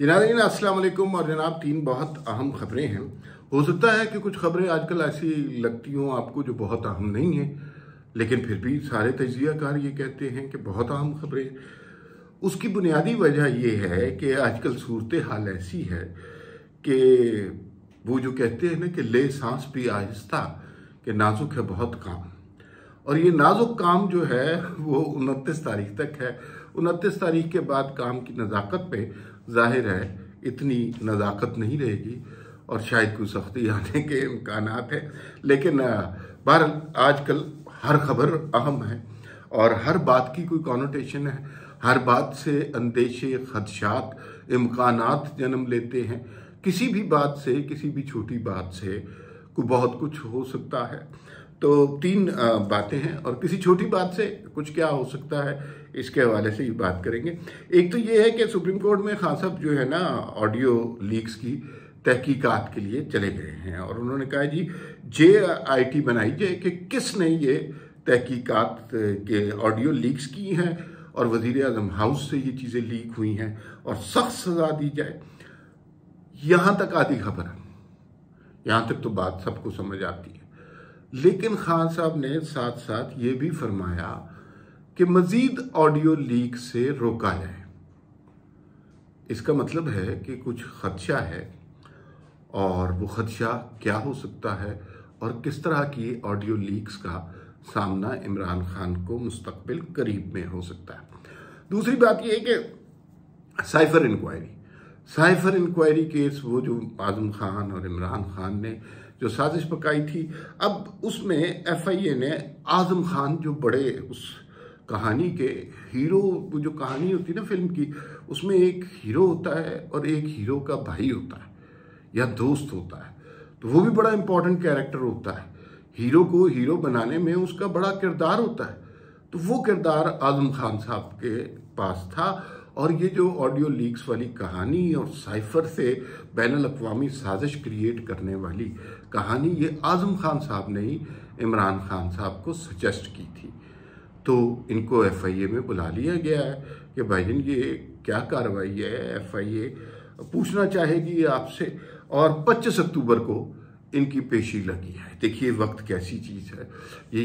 नाज़रीन अस्सलाम वालेकुम। और जनाब, तीन बहुत अहम खबरें हैं। हो सकता है कि कुछ खबरें आजकल ऐसी लगती हों आपको जो बहुत अहम नहीं है, लेकिन फिर भी सारे तज्जियाकार ये कहते हैं कि बहुत अहम खबरें। उसकी बुनियादी वजह यह है कि आजकल सूरत हाल ऐसी है कि वो जो कहते हैं ना कि ले सांस भी आहिस्ता, कि नाजुक है बहुत काम। और ये नाजुक काम जो है वो 29 तारीख तक है। 29 तारीख के बाद काम की नज़ाकत पे जाहिर है इतनी नज़ाकत नहीं रहेगी और शायद कोई सख्ती आने के इम्कानात है। लेकिन बहरहाल आजकल हर खबर अहम है और हर बात की कोई कॉनोटेशन है। हर बात से अंदेशे, खदशात, इम्कानात जन्म लेते हैं। किसी भी बात से, किसी भी छोटी बात से कोई बहुत कुछ हो सकता है। तो तीन बातें हैं और किसी छोटी बात से कुछ क्या हो सकता है, इसके हवाले से ही बात करेंगे। एक तो ये है कि सुप्रीम कोर्ट में खान साहब जो है ना ऑडियो लीक्स की तहकीकात के लिए चले गए हैं और उन्होंने कहा जी JIT बनाई जाए कि किसने ये तहकीकात के ऑडियो लीक्स की हैं और वज़ीर आज़म हाउस से ये चीज़ें लीक हुई हैं और सख्त सजा दी जाए। यहाँ तक आधी खबर है, यहाँ तक तो बात सबको समझ आती है। लेकिन खान साहब ने साथ साथ ये भी फरमाया कि मजीद ऑडियो लीक से रोका जाए। इसका मतलब है कि कुछ खदशा है और वो खदशा क्या हो सकता है और किस तरह की ऑडियो लीक्स का सामना इमरान खान को मुस्तकबिल करीब में हो सकता है। दूसरी बात यह है कि साइफर इंक्वायरी केस, वो जो आजम खान और इमरान खान ने जो साजिश पकाई थी, अब उसमें FIA ने आजम खान जो बड़े उस कहानी के हीरो, वो जो कहानी होती है ना फिल्म की, उसमें एक हीरो होता है और एक हीरो का भाई होता है या दोस्त होता है, तो वो भी बड़ा इंपॉर्टेंट कैरेक्टर होता है। हीरो को हीरो बनाने में उसका बड़ा किरदार होता है, तो वो किरदार आजम खान साहब के पास था। और ये जो ऑडियो लीक्स वाली कहानी और साइफर से बैनुल अक़वामी साजिश क्रिएट करने वाली कहानी, ये आजम खान साहब ने ही इमरान खान साहब को सजेस्ट की थी। तो इनको FIA में बुला लिया गया है कि भाईजान ये क्या कार्रवाई है, FIA पूछना चाहेगी आपसे। और 25 अक्टूबर को इनकी पेशी लगी है। देखिए वक्त कैसी चीज़ है। ये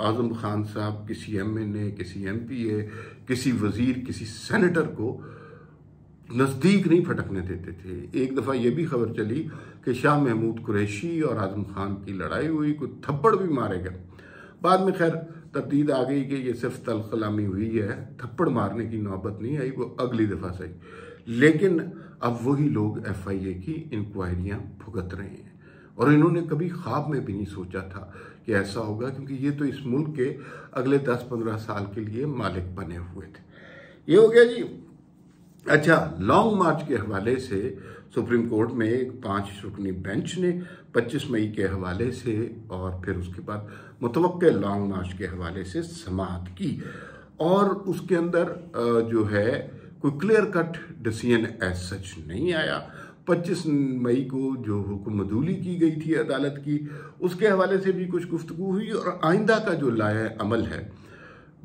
आजम खान साहब किसी MNA, किसी MPA, किसी वज़ीर, किसी सेनेटर को नज़दीक नहीं फटकने देते थे। एक दफ़ा ये भी खबर चली कि शाह महमूद कुरैशी और आजम खान की लड़ाई हुई, कोई थप्पड़ भी मारे गए। बाद में खैर तरदीद आ गई कि ये सिर्फ तलखलामी हुई है, थप्पड़ मारने की नौबत नहीं आई, वो अगली दफ़ा सही। लेकिन अब वही लोग FIA की इंक्वायरियाँ भुगत रहे हैं और इन्होंने कभी ख्वाब में भी नहीं सोचा था कि ऐसा होगा, क्योंकि ये तो इस मुल्क के अगले 10-15 साल के लिए मालिक बने हुए थे। ये हो गया जी। अच्छा, लॉन्ग मार्च के हवाले से सुप्रीम कोर्ट में एक 5 रुकनी बेंच ने 25 मई के हवाले से और फिर उसके बाद मुतवक्के लॉन्ग मार्च के हवाले से समाअत की और उसके अंदर जो है कोई clear cut decision as such नहीं आया। 25 मई को जो हुक्म अदूली की गई थी अदालत की, उसके हवाले से भी कुछ गुफ्तगू हुई और आइंदा का जो लाए अमल है,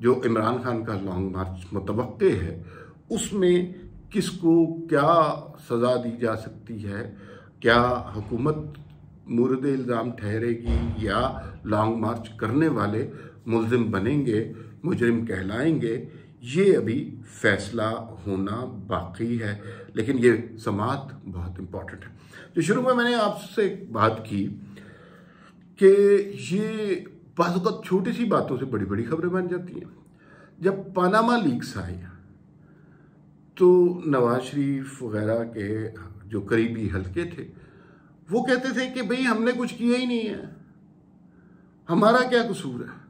जो इमरान खान का लॉन्ग मार्च मुतवक्के है, उसमें किसको क्या सज़ा दी जा सकती है, क्या हुकूमत मुर्द इल्ज़ाम ठहरेगी या लॉन्ग मार्च करने वाले मुल्ज़िम बनेंगे, मुजरिम कहलाएंगे, ये अभी फैसला होना बाकी है। लेकिन ये समाअत बहुत इम्पॉर्टेंट है। तो शुरू में मैंने आपसे बात की कि ये बाज़ छोटी सी बातों से बड़ी बड़ी खबरें बन जाती हैं। जब पनामा लीक्स आए तो नवाज शरीफ वगैरह के जो करीबी हल्के थे वो कहते थे कि भाई हमने कुछ किया ही नहीं है, हमारा क्या कसूर है,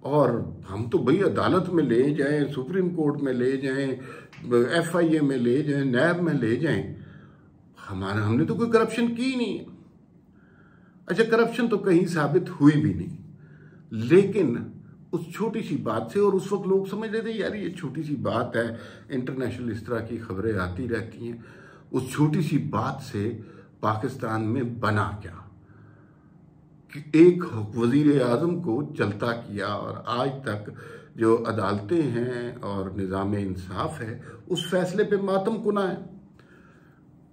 और हम तो भाई अदालत में ले जाएं, सुप्रीम कोर्ट में ले जाएं, FIA में ले जाएं, नैब में ले जाएं, हमने तो कोई करप्शन की ही नहीं है। अच्छा, करप्शन तो कहीं साबित हुई भी नहीं, लेकिन उस छोटी सी बात से, और उस वक्त लोग समझ रहे थे यार ये छोटी सी बात है, इंटरनेशनल इस तरह की खबरें आती रहती हैं, उस छोटी सी बात से पाकिस्तान में बना क्या कि एक वजीर आजम को चलता किया और आज तक जो अदालतें हैं और निज़ाम इंसाफ है उस फैसले पे मातम कुना है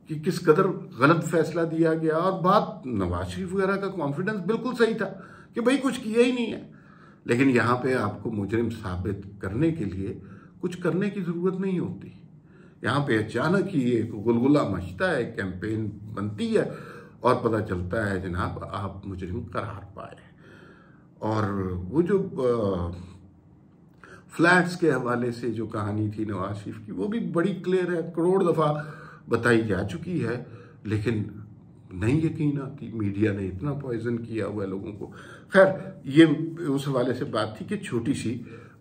कि किस कदर गलत फैसला दिया गया। और बात नवाज शरीफ वगैरह का कॉन्फिडेंस बिल्कुल सही था कि भाई कुछ किया ही नहीं है, लेकिन यहाँ पे आपको मुजरिम साबित करने के लिए कुछ करने की ज़रूरत नहीं होती। यहाँ पे अचानक ही एक गुलगुला मचता है, कैंपेन बनती है और पता चलता है जनाब आप मुजरिम करार पाए। और वो जो फ्लैट्स के हवाले से जो कहानी थी नवाज शरीफ की, वो भी बड़ी क्लियर है, करोड़ दफ़ा बताई जा चुकी है, लेकिन नहीं यकीन आती। मीडिया ने इतना पॉइजन किया हुआ है लोगों को। खैर, ये उस हवाले से बात थी कि छोटी सी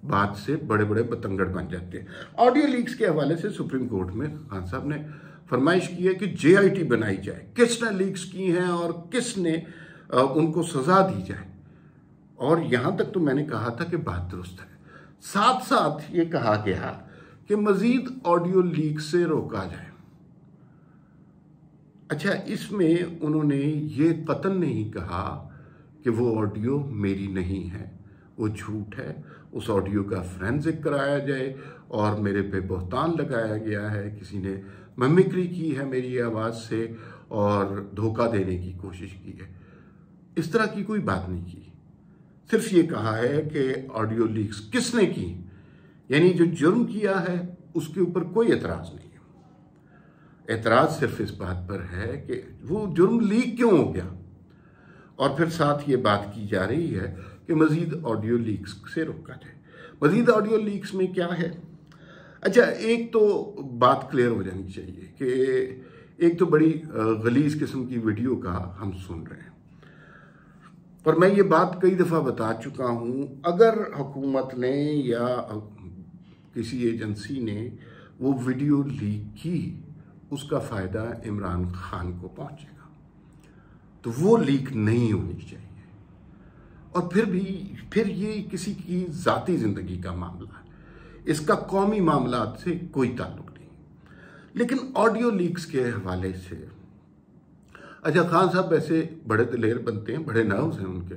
बात से बड़े बड़े बतंगड़ बन जाते हैं। ऑडियो लीक्स के हवाले से सुप्रीम कोर्ट में खान साहब ने फरमाइश की है कि JIT बनाई जाए, किसने लीक्स की हैं और किसने उनको सजा दी जाए। और यहां तक तो मैंने कहा था कि बात दुरुस्त है। साथ साथ ये कहा गया कि मजीद ऑडियो लीक से रोका जाए। अच्छा, इसमें उन्होंने ये कतन नहीं कहा कि वो ऑडियो मेरी नहीं है, वो झूठ है, उस ऑडियो का फोरेंसिक कराया जाए और मेरे पे बहतान लगाया गया है, किसी ने मिमिक्री की है मेरी आवाज़ से और धोखा देने की कोशिश की है। इस तरह की कोई बात नहीं की। सिर्फ ये कहा है कि ऑडियो लीक्स किसने की, यानी जो जुर्म किया है उसके ऊपर कोई एतराज़ नहीं है। एतराज़ सिर्फ इस बात पर है कि वो जुर्म लीक क्यों हो गया। और फिर साथ ये बात की जा रही है कि मजीद ऑडियो लीक्स से रोका जाए। मजीद ऑडियो लीक्स में क्या है? अच्छा, एक तो बात क्लियर हो जानी चाहिए कि एक तो बड़ी गलीज किस्म की वीडियो का हम सुन रहे हैं, पर मैं ये बात कई दफ़ा बता चुका हूँ, अगर हुकूमत ने या किसी एजेंसी ने वो वीडियो लीक की, उसका फ़ायदा इमरान खान को पहुँचेगा, तो वो लीक नहीं होनी चाहिए। और फिर ये किसी की ज़ाती ज़िंदगी का मामला है, इसका कौमी मामलात से कोई ताल्लुक नहीं। लेकिन ऑडियो लीक्स के हवाले से, अच्छा, खान साहब वैसे बड़े दिलेर बनते हैं, बड़े नर्व्स हैं उनके,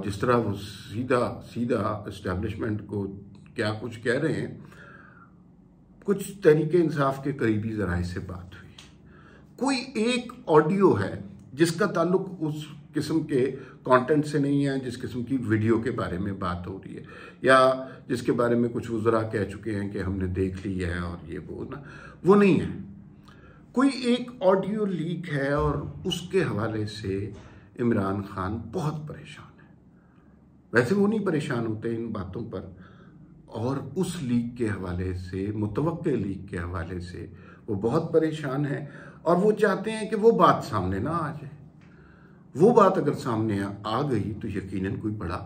जिस तरह वो सीधा इस्टेब्लिशमेंट को क्या कुछ कह रहे हैं। कुछ तहरीके इंसाफ के करीबी ज़राए से बात हुई, कोई एक ऑडियो है जिसका ताल्लुक उस किस्म के कंटेंट से नहीं है जिस किस्म की वीडियो के बारे में बात हो रही है, या जिसके बारे में कुछ वज़रा कह चुके हैं कि हमने देख ली है और ये वो नहीं है। कोई एक ऑडियो लीक है और उसके हवाले से इमरान खान बहुत परेशान है। वैसे वो नहीं परेशान होते इन बातों पर, और उस लीक के हवाले से, मुतवक्के लीक के हवाले से वो बहुत परेशान है और वो चाहते हैं कि वो बात सामने ना आ जाए। वो बात अगर सामने आ गई तो यकीनन कोई बड़ा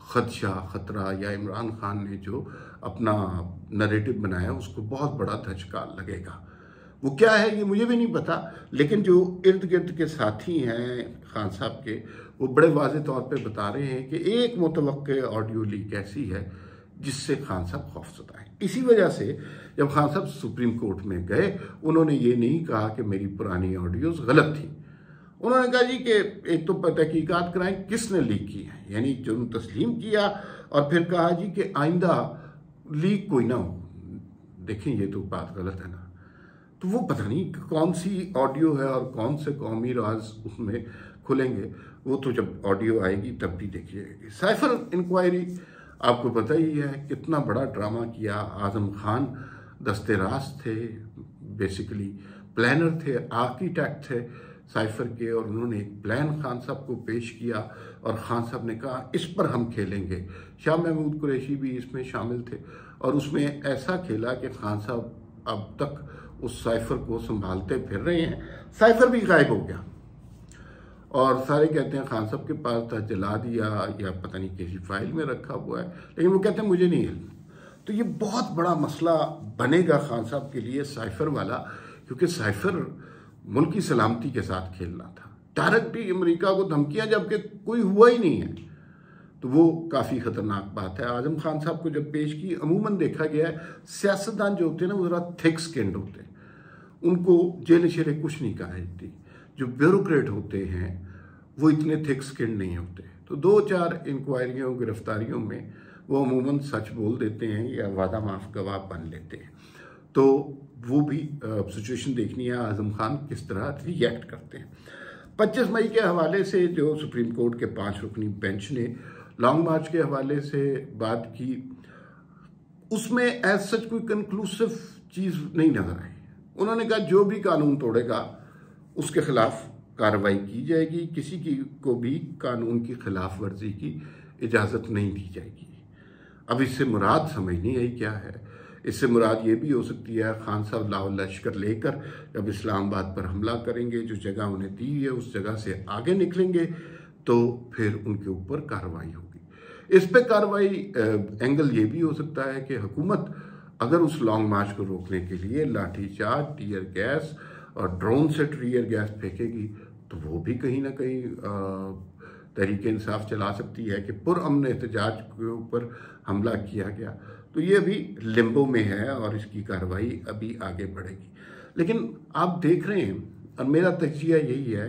खतरा या इमरान खान ने जो अपना नैरेटिव बनाया उसको बहुत बड़ा धचका लगेगा। वो क्या है ये मुझे भी नहीं पता, लेकिन जो इर्द गिर्द के साथी हैं खान साहब के, वो बड़े वाज़ेह तौर पे बता रहे हैं कि एक मुतवक्के ऑडियो लीक ऐसी है जिससे खान साहब खौफज़दा हैं। इसी वजह से जब खान साहब सुप्रीम कोर्ट में गए, उन्होंने ये नहीं कहा कि मेरी पुरानी ऑडियोज़ गलत थी। उन्होंने कहा जी कि एक तो तहकीकात कराएं किसने लीक की है, यानी जुर्म तस्लीम किया, और फिर कहा जी कि आइंदा लीक कोई ना हो। देखें, ये तो बात गलत है ना। तो वो पता नहीं कौन सी ऑडियो है और कौन से कौमी राज उसमें खुलेंगे, वो तो जब ऑडियो आएगी तब भी देखिए। साइफर इंक्वायरी आपको पता ही है कितना बड़ा ड्रामा किया। आजम खान दस्ते रास्त थे, बेसिकली प्लानर थे, आर्किटेक्ट थे साइफर के, और उन्होंने एक प्लान खान साहब को पेश किया और खान साहब ने कहा इस पर हम खेलेंगे। शाह महमूद कुरैशी भी इसमें शामिल थे और उसमें ऐसा खेला कि खान साहब अब तक उस साइफर को संभालते फिर रहे हैं। साइफर भी गायब हो गया और सारे कहते हैं खान साहब के पास था, जला दिया या पता नहीं किसी फाइल में रखा हुआ है, लेकिन वो कहते हैं मुझे नहीं इल्म। तो ये बहुत बड़ा मसला बनेगा खान साहब के लिए साइफर वाला, क्योंकि साइफर मुल्क की सलामती के साथ खेलना था। डायरेक्टली अमेरिका को धमकियां जबकि कोई हुआ ही नहीं है, तो वो काफ़ी ख़तरनाक बात है। आजम खान साहब को जब पेश की, अमूमन देखा गया है सियासतदान जो होते हैं ना वो ज़रा थिक स्किन्ड होते हैं, उनको जेल शेरे कुछ नहीं कहा जाती। जो ब्यूरोक्रेट होते हैं वो इतने थिक स्किन्ड नहीं होते। तो 2-4 इंक्वायरियों गिरफ्तारियों में वो अमूमन सच बोल देते हैं या वादा माफ गवाह बन लेते हैं। तो वो भी सिचुएशन देखनी है आज़म खान किस तरह रिएक्ट करते हैं। 25 मई के हवाले से जो सुप्रीम कोर्ट के 5 रुकनी बेंच ने लॉन्ग मार्च के हवाले से बात की, उसमें एज सच कोई कंक्लूसिव चीज़ नहीं नजर आई। उन्होंने कहा जो भी कानून तोड़ेगा उसके खिलाफ कार्रवाई की जाएगी, किसी की को भी कानून की खिलाफ वर्जी की इजाज़त नहीं दी जाएगी। अब इससे मुराद समझ नहीं आई क्या है। इससे मुराद ये भी हो सकती है खान साहब लाहौर लश्कर लेकर जब इस्लामाबाद पर हमला करेंगे, जो जगह उन्हें दी है उस जगह से आगे निकलेंगे तो फिर उनके ऊपर कार्रवाई होगी। इस पे कार्रवाई एंगल ये भी हो सकता है कि हुकूमत अगर उस लॉन्ग मार्च को रोकने के लिए लाठीचार्ज, टीयर गैस और ड्रोन से टीयर गैस फेंकेगी तो वो भी कहीं ना कहीं तहरीक इंसाफ चला सकती है कि पुरअमन एहतजाज के ऊपर हमला किया गया। तो ये अभी लिम्बो में है और इसकी कार्रवाई अभी आगे बढ़ेगी। लेकिन आप देख रहे हैं और मेरा तजिया यही है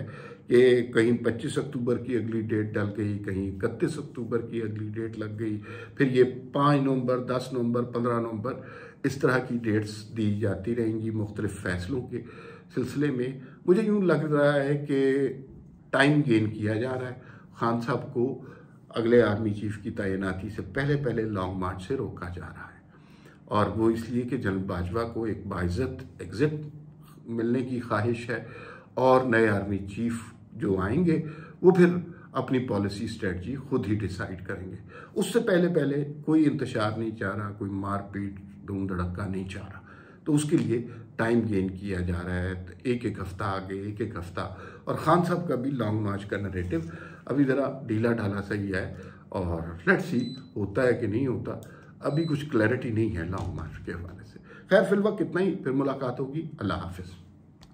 कि कहीं 25 अक्टूबर की अगली डेट डल गई, कहीं 31 अक्टूबर की अगली डेट लग गई, फिर ये 5 नवंबर, 10 नवंबर, 15 नवंबर इस तरह की डेट्स दी जाती रहेंगी मुख्तलिफ फैसलों के सिलसिले में। मुझे यूँ लग रहा है कि टाइम गेन किया जा रहा है। खान साहब को अगले आर्मी चीफ की तैनाती से पहले पहले लॉन्ग मार्च से रोका जा रहा है और वो इसलिए कि जनरल बाजवा को एक बाइज्जत एग्जिट मिलने की ख्वाहिश है और नए आर्मी चीफ जो आएंगे वो फिर अपनी पॉलिसी स्ट्रेटजी खुद ही डिसाइड करेंगे। उससे पहले पहले कोई इंतशार नहीं चाह रहा, कोई मारपीट धूम धड़क्का नहीं चाह रहा। तो उसके लिए टाइम गेन किया जा रहा है, तो एक एक हफ्ता आगे, एक एक हफ्ता। और खान साहब का भी लॉन्ग मार्च का नैरेटिव अभी ज़रा ढीला ढाला सही है और लेट्स सी होता है कि नहीं होता। अभी कुछ क्लैरिटी नहीं है लॉन्ग मार्च के हवाले से। खैर फिलहाल कितना ही, फिर मुलाकात होगी। अल्लाह हाफिज़।